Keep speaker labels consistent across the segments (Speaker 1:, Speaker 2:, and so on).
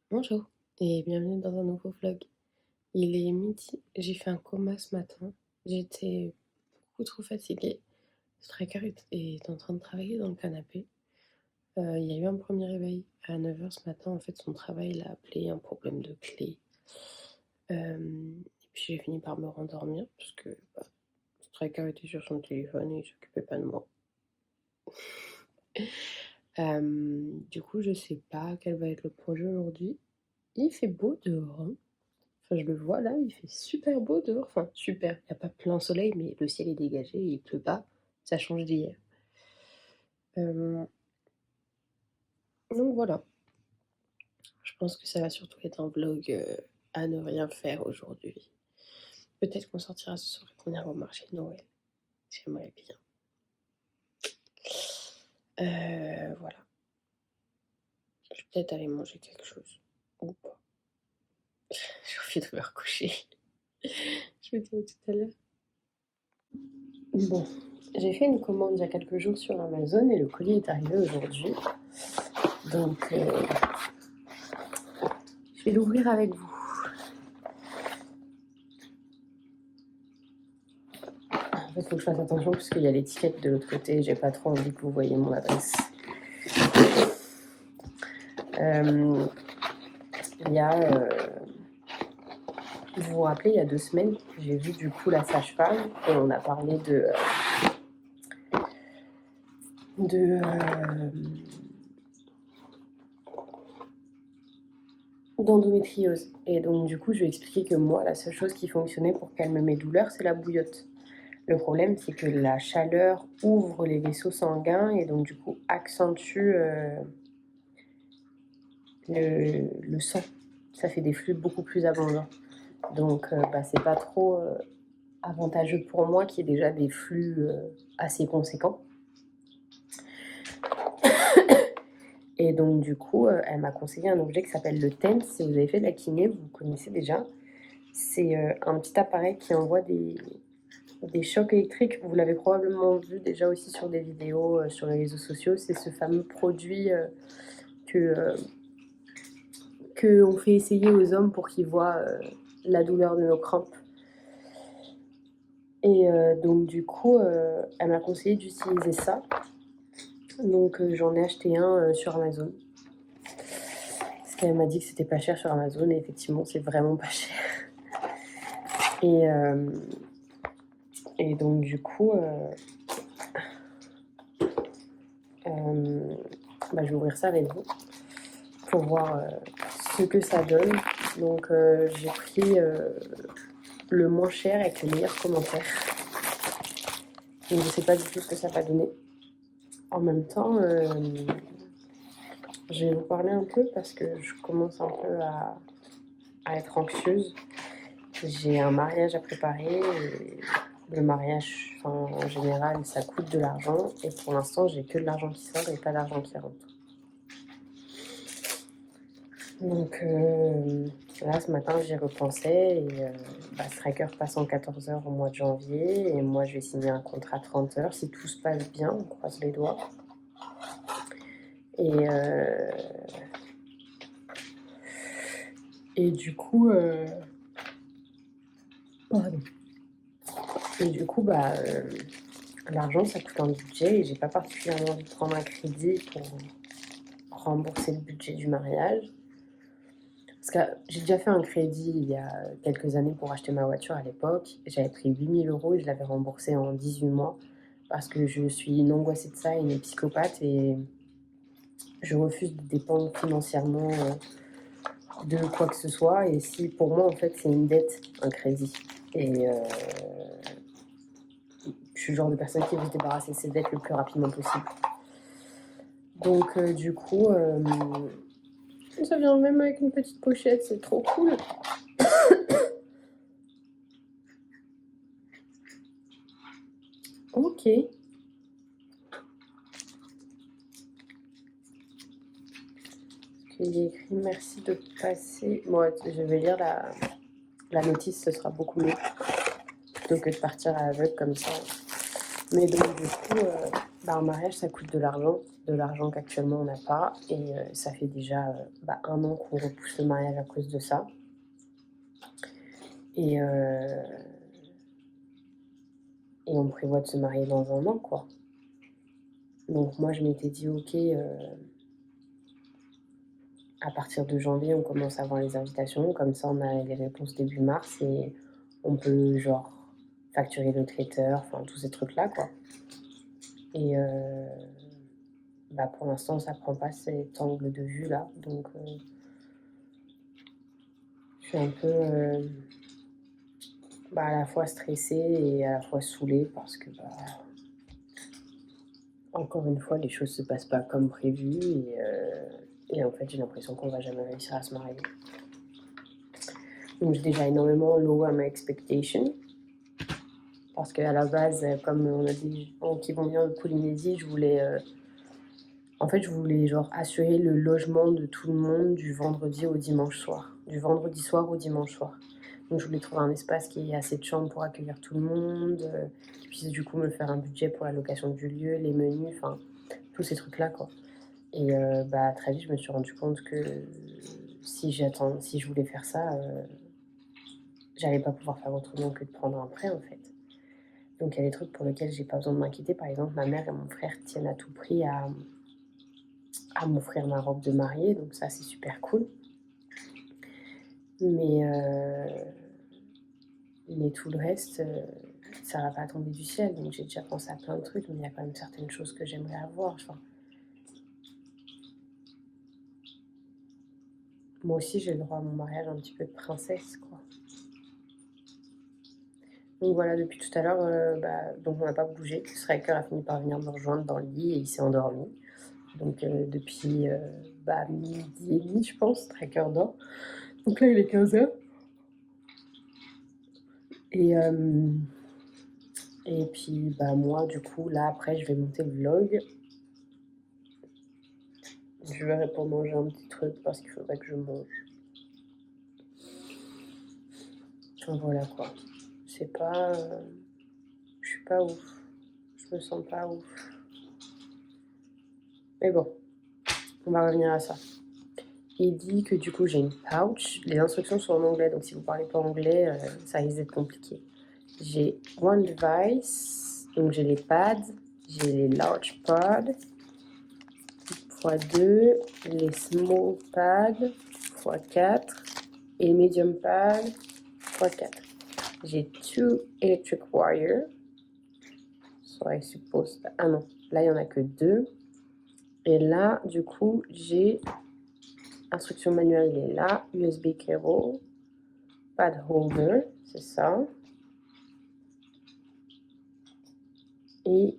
Speaker 1: Bonjour et bienvenue dans un nouveau vlog. Il est midi, j'ai fait un coma ce matin. J'étais beaucoup trop fatiguée. Striker est en train de travailler dans le canapé. Il y a eu un premier réveil à 9h ce matin. En fait, son travail l'a appelé, un problème de clé. Et puis j'ai fini par me rendormir parce que Striker était sur son téléphone et il s'occupait pas de moi. Du coup, je sais pas quel va être le projet aujourd'hui. Il fait beau dehors, hein. Enfin, je le vois là, il fait super beau dehors. Enfin, super, il n'y a pas plein soleil, mais le ciel est dégagé, il pleut pas. Ça change d'hier. Donc voilà, je pense que ça va surtout être un vlog à ne rien faire aujourd'hui. Peut-être qu'on sortira ce soir et qu'on ira au marché de Noël. J'aimerais bien. Voilà. Je vais peut-être aller manger quelque chose. Ou pas. J'ai envie de me recoucher. Je vous dis à tout à l'heure. Bon, j'ai fait une commande il y a quelques jours sur Amazon et le colis est arrivé aujourd'hui. Donc, je vais l'ouvrir avec vous. En fait, il faut que je fasse attention parce qu'il y a l'étiquette de l'autre côté. J'ai pas trop envie que vous voyez mon adresse. Il y a... vous vous rappelez, il y a 2 semaines, j'ai vu du coup la sage-femme et on a parlé d'endométriose. Et donc du coup, je lui ai expliqué que moi, la seule chose qui fonctionnait pour calmer mes douleurs, c'est la bouillotte. Le problème, c'est que la chaleur ouvre les vaisseaux sanguins et donc du coup accentue le sang. Ça fait des flux beaucoup plus abondants. Donc c'est pas trop avantageux pour moi qui ai déjà des flux assez conséquents. Et donc du coup, elle m'a conseillé un objet qui s'appelle le TENS. Si vous avez fait de la kiné, vous connaissez déjà. C'est un petit appareil qui envoie des chocs électriques. Vous l'avez probablement vu déjà aussi sur des vidéos sur les réseaux sociaux. C'est ce fameux produit qu'on fait essayer aux hommes pour qu'ils voient la douleur de nos crampes. Et donc du coup, elle m'a conseillé d'utiliser ça. Donc j'en ai acheté un sur Amazon. Parce qu'elle m'a dit que c'était pas cher sur Amazon et effectivement c'est vraiment pas cher. Et donc du coup, je vais ouvrir ça avec vous pour voir ce que ça donne. Donc j'ai pris le moins cher avec les meilleurs commentaires. Donc je sais pas du tout ce que ça va donner. En même temps, je vais vous parler un peu parce que je commence un peu à être anxieuse. J'ai un mariage à préparer et le mariage, en général, ça coûte de l'argent et pour l'instant, j'ai que de l'argent qui sort et pas d'argent qui rentre. Donc là, ce matin, j'y repensais et Striker passe en 14 heures au mois de janvier et moi, je vais signer un contrat 30 heures. Si tout se passe bien, on croise les doigts. Et du coup, pardon. Et du coup, l'argent, ça coûte un budget et j'ai pas particulièrement envie de prendre un crédit pour rembourser le budget du mariage. Parce que j'ai déjà fait un crédit il y a quelques années pour acheter ma voiture à l'époque. J'avais pris 8 000 € et je l'avais remboursé en 18 mois parce que je suis une angoissée de ça et une psychopathe et je refuse de dépendre financièrement de quoi que ce soit. Et si pour moi, en fait, c'est une dette, un crédit. Et je suis le genre de personne qui veut se débarrasser de ses dettes le plus rapidement possible. Donc du coup, ça vient même avec une petite pochette, c'est trop cool. Ok. Il y a écrit merci de passer. Bon, je vais lire la notice, ce sera beaucoup mieux plutôt que de partir à l'aveugle comme ça. Mais donc du coup, un mariage ça coûte de l'argent de l'argent qu'actuellement on n'a pas. Et ça fait déjà 1 an qu'on repousse le mariage à cause de ça. Et on prévoit de se marier dans 1 an, quoi. Donc moi, je m'étais dit: «OK, à partir de janvier, on commence à avoir les invitations, comme ça on a les réponses début mars et on peut genre facturer le traiteur», enfin tous ces trucs-là, quoi. Et pour l'instant, ça prend pas cet angle de vue-là, donc je suis un peu, à la fois stressée et à la fois saoulée parce que, encore une fois, les choses se passent pas comme prévu et en fait, j'ai l'impression qu'on va jamais réussir à se marier. Donc j'ai déjà énormément lower my expectation parce qu'à la base, comme on a des gens qui vont venir de Polynésie, je voulais genre assurer le logement de tout le monde du vendredi au dimanche soir, du vendredi soir au dimanche soir. Donc je voulais trouver un espace qui ait assez de chambres pour accueillir tout le monde, qui puisse du coup me faire un budget pour la location du lieu, les menus, enfin tous ces trucs-là, quoi. Et très vite, je me suis rendu compte que si je voulais faire ça, j'allais pas pouvoir faire autrement que de prendre un prêt, en fait. Donc il y a des trucs pour lesquels j'ai pas besoin de m'inquiéter. Par exemple, ma mère et mon frère tiennent à tout prix à m'offrir ma robe de mariée, donc ça, c'est super cool. Mais tout le reste, ça va pas tomber du ciel. Donc j'ai déjà pensé à plein de trucs, mais il y a quand même certaines choses que j'aimerais avoir. Enfin, moi aussi, j'ai le droit à mon mariage un petit peu de princesse, quoi. Donc voilà, depuis tout à l'heure, donc on n'a pas bougé. Striker a fini par venir me rejoindre dans le lit et il s'est endormi. Donc depuis midi et demi, je pense, Striker dort. Donc là, il est 15h. Et puis moi, du coup, là, après, je vais monter le vlog. Je verrai pour manger un petit truc parce qu'il faudrait que je mange. Enfin, voilà, quoi. C'est pas... je suis pas ouf. Je me sens pas ouf. Mais bon, on va revenir à ça. Il dit que du coup, j'ai une pouch. Les instructions sont en anglais, donc si vous parlez pas anglais, ça risque d'être compliqué. J'ai one device, donc j'ai les pads, j'ai les large pads x2, les small pads x4 et medium pads x4. J'ai 2 electric wire, so I suppose, ah non, là il y en a que 2. Et là, du coup, j'ai instruction manuelle, il est là, USB cable, pad holder, c'est ça. Et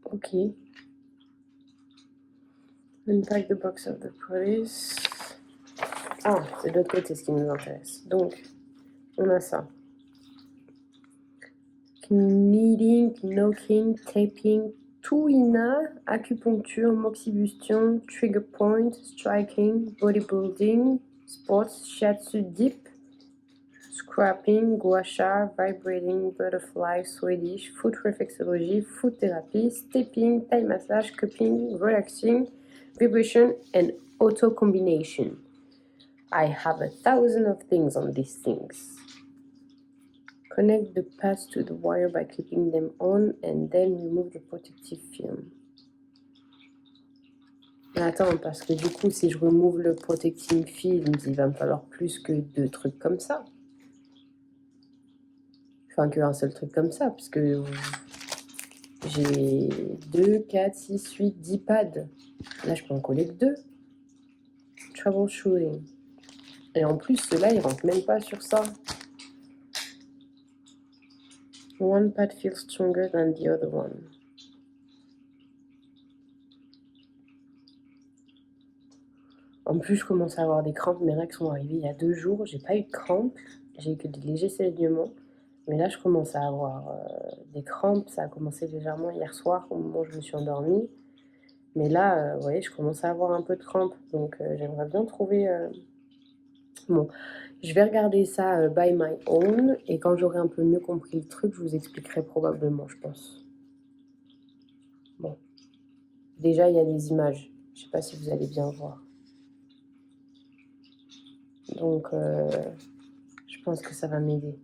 Speaker 1: ok. Unpack the box of the police. Ah, c'est de l'autre côté ce qui nous intéresse. Donc, on a ça. Kneading, knocking, taping, tuina, acupuncture, moxibustion, trigger point, striking, bodybuilding, sports, shiatsu dip, scrapping, gua sha, vibrating, butterfly, Swedish, foot reflexology, foot therapy, stepping, Thai massage, cupping, relaxing, vibration, and auto combination. I have 1,000 of things on these things. Connect the pads to the wire by clipping them on and then remove the protective film. Mais attends, parce que du coup, si je remove le protective film, il va me falloir plus que 2 trucs comme ça. Enfin, qu'un seul truc comme ça, parce que j'ai 2, 4, 6, 8, 10 pads. Là, je peux en coller que 2. Troubleshooting. Et en plus, ceux-là, ils rentrent même pas sur ça. One pad feels stronger than the other one. En plus, je commence à avoir des crampes. Mes règles sont arrivées il y a 2 jours. J'ai pas eu de crampes. J'ai eu que des légers saignements. Mais là, je commence à avoir des crampes. Ça a commencé légèrement hier soir au moment où je me suis endormie. Mais là, vous voyez, je commence à avoir un peu de crampes. Donc, j'aimerais bien trouver... Bon, je vais regarder ça by my own. Et quand j'aurai un peu mieux compris le truc, je vous expliquerai probablement, je pense. Déjà, il y a des images. Je sais pas si vous allez bien voir. Donc, je pense que ça va m'aider.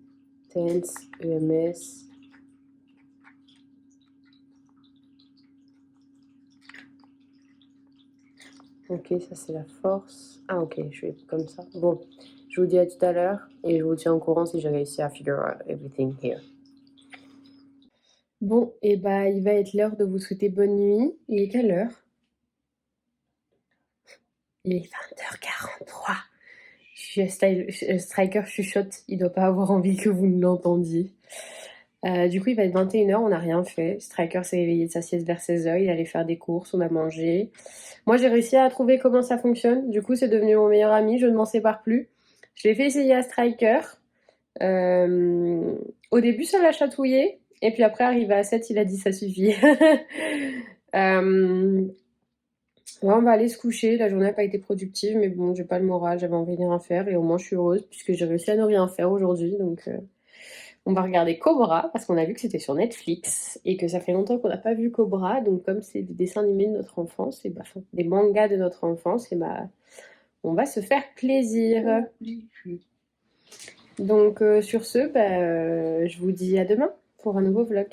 Speaker 1: Tense, EMS. Ok, ça c'est la force. Ah ok, je vais comme ça. Bon, je vous dis à tout à l'heure et je vous tiens au courant si j'ai réussi à figure out everything here. Bon, et bah il va être l'heure de vous souhaiter bonne nuit. Il est quelle heure? Il est 20h43. Striker chuchote, il doit pas avoir envie que vous ne l'entendiez. Du coup, il va être 21h, on n'a rien fait. Striker s'est réveillé de sa sieste vers 16h, il allait faire des courses, on a mangé. Moi, j'ai réussi à trouver comment ça fonctionne. Du coup, c'est devenu mon meilleur ami, je ne m'en sépare plus. Je l'ai fait essayer à Striker. Au début, ça l'a chatouillé. Et puis après, arrivé à 7, il a dit ça suffit. Ouais, on va aller se coucher. La journée n'a pas été productive, mais bon, j'ai pas le moral, j'avais envie de rien faire. Et au moins, je suis heureuse puisque j'ai réussi à ne rien faire aujourd'hui. Donc, on va regarder Cobra parce qu'on a vu que c'était sur Netflix et que ça fait longtemps qu'on n'a pas vu Cobra. Donc, comme c'est des dessins animés de notre enfance, et bah, des mangas de notre enfance, et bah, on va se faire plaisir. Donc, sur ce, bah, je vous dis à demain pour un nouveau vlog.